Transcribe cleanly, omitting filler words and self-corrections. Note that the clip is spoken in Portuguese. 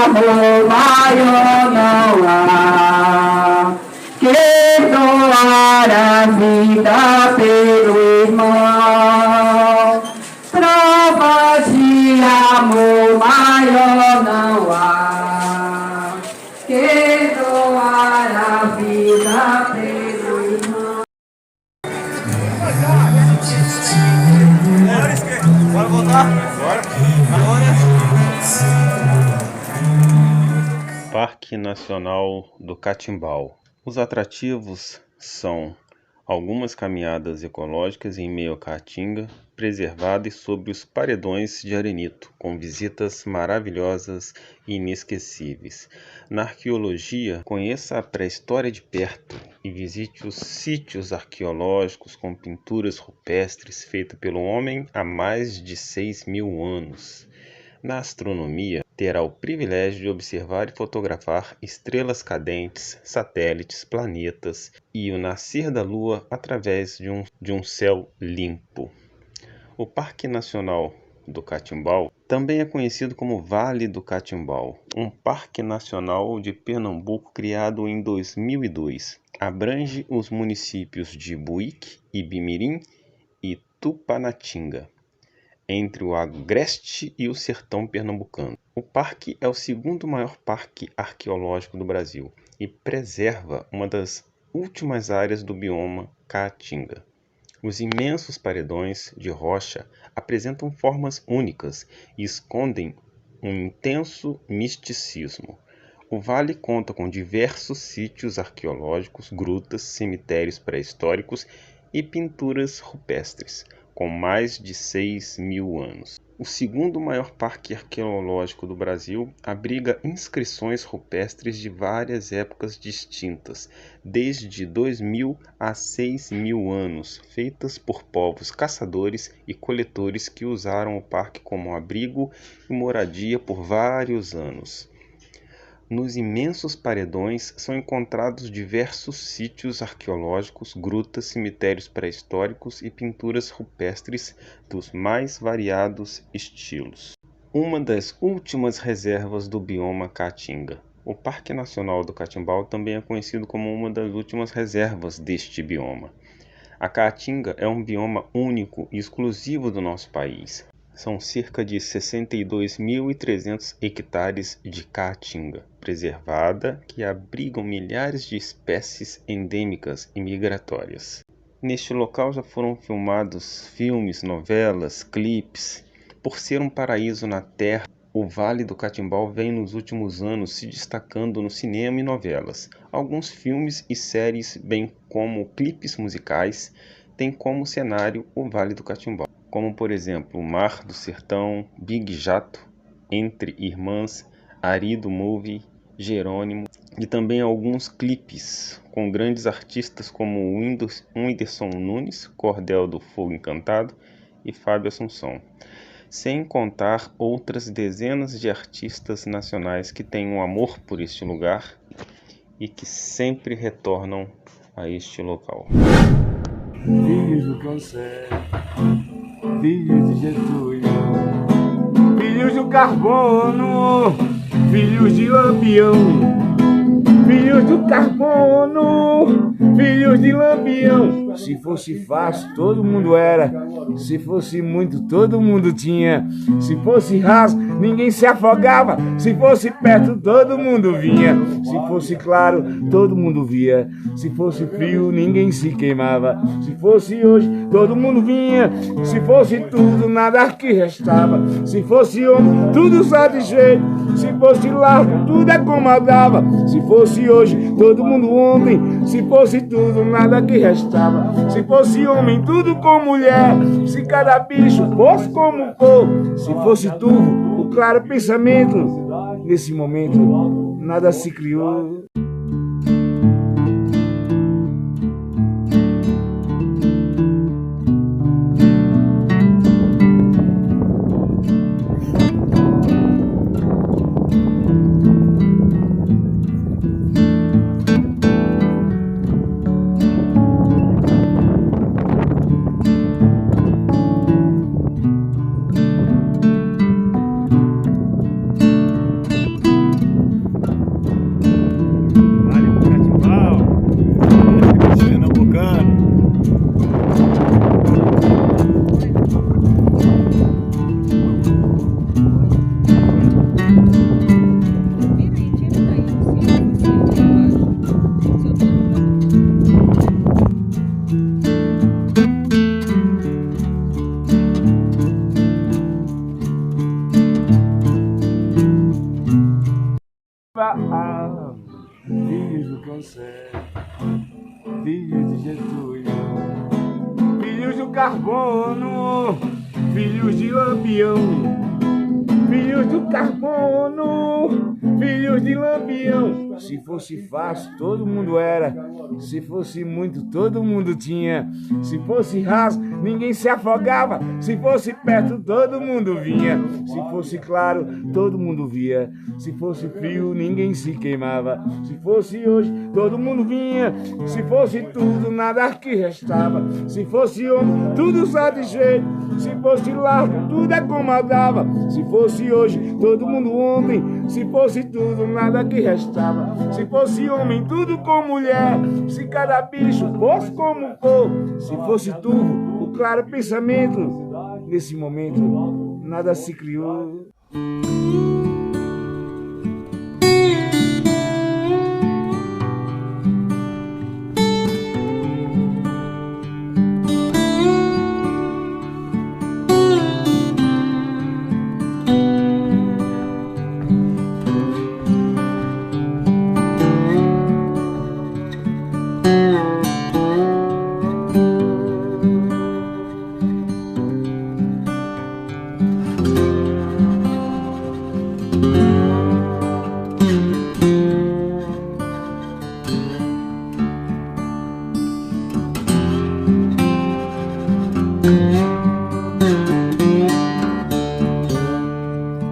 amor maior não há que doar a vida pelo irmão. Prova de amor maior não há que doar a vida pelo irmão. Bora voltar? Bora. Parque Nacional do Catimbau. Os atrativos são algumas caminhadas ecológicas em meio à caatinga, preservada e sob os paredões de arenito, com visitas maravilhosas e inesquecíveis. Na arqueologia, conheça a pré-história de perto e visite os sítios arqueológicos com pinturas rupestres feitas pelo homem há mais de 6.000 anos. Na astronomia, terá o privilégio de observar e fotografar estrelas cadentes, satélites, planetas e o nascer da Lua através de um céu limpo. O Parque Nacional do Catimbau também é conhecido como Vale do Catimbau, um parque nacional de Pernambuco criado em 2002. Abrange os municípios de Buíque, Ibimirim e Tupanatinga, entre o agreste e o sertão pernambucano. O parque é o segundo maior parque arqueológico do Brasil e preserva uma das últimas áreas do bioma Caatinga. Os imensos paredões de rocha apresentam formas únicas e escondem um intenso misticismo. O vale conta com diversos sítios arqueológicos, grutas, cemitérios pré-históricos e pinturas rupestres com mais de 6.000 anos. O segundo maior parque arqueológico do Brasil abriga inscrições rupestres de várias épocas distintas, desde 2000 a 6.000 anos, feitas por povos caçadores e coletores que usaram o parque como abrigo e moradia por vários anos. Nos imensos paredões são encontrados diversos sítios arqueológicos, grutas, cemitérios pré-históricos e pinturas rupestres dos mais variados estilos. Uma das últimas reservas do bioma Caatinga. O Parque Nacional do Catimbau também é conhecido como uma das últimas reservas deste bioma. A Caatinga é um bioma único e exclusivo do nosso país. São cerca de 62.300 hectares de caatinga preservada que abrigam milhares de espécies endêmicas e migratórias. Neste local já foram filmados filmes, novelas, clipes. Por ser um paraíso na terra, o Vale do Catimbau vem nos últimos anos se destacando no cinema e novelas. Alguns filmes e séries, bem como clipes musicais, têm como cenário o Vale do Catimbau, como por exemplo o Mar do Sertão, Big Jato, Entre Irmãs, Ari do Movie, Jerônimo, e também alguns clipes com grandes artistas como o Whindersson Nunes, Cordel do Fogo Encantado e Fábio Assunção, sem contar outras dezenas de artistas nacionais que têm um amor por este lugar e que sempre retornam a este local. Filhos do Cancé, filhos de Getúlio, filhos do Carbono, filhos de Lampião, filhos do Carbono, filhos de Lampião. Se fosse fácil, todo mundo era. Se fosse muito, todo mundo tinha. Se fosse raso, ninguém se afogava. Se fosse perto, todo mundo vinha. Se fosse claro, todo mundo via. Se fosse frio, ninguém se queimava. Se fosse hoje, todo mundo vinha. Se fosse tudo, nada que restava. Se fosse homem, tudo satisfeito. Se fosse largo, tudo acomodava. Se fosse hoje, todo mundo ontem. Se fosse tudo, nada que restava. Se fosse homem, tudo com mulher. Se cada bicho fosse como for. Se fosse turvo, o claro pensamento. Nesse momento, nada se criou. Filhos do Cancé, filhos de Getúlio, filhos do Carbono, filhos de Lampião, filhos do Carbono, filhos de Lampião. Se fosse fácil, todo mundo era. Se fosse muito, todo mundo tinha. Se fosse raso, ninguém se afogava. Se fosse perto, todo mundo vinha. Se fosse claro, todo mundo via. Se fosse frio, ninguém se queimava. Se fosse hoje, todo mundo vinha. Se fosse tudo, nada que restava. Se fosse homem, tudo satisfeito. Se fosse largo, tudo acomodava. Se fosse hoje, todo mundo ontem. Se fosse tudo, nada que restava. Se fosse homem, tudo com mulher. Se cada bicho fosse como for. Se fosse turvo, o claro pensamento. Nesse momento, nada se criou.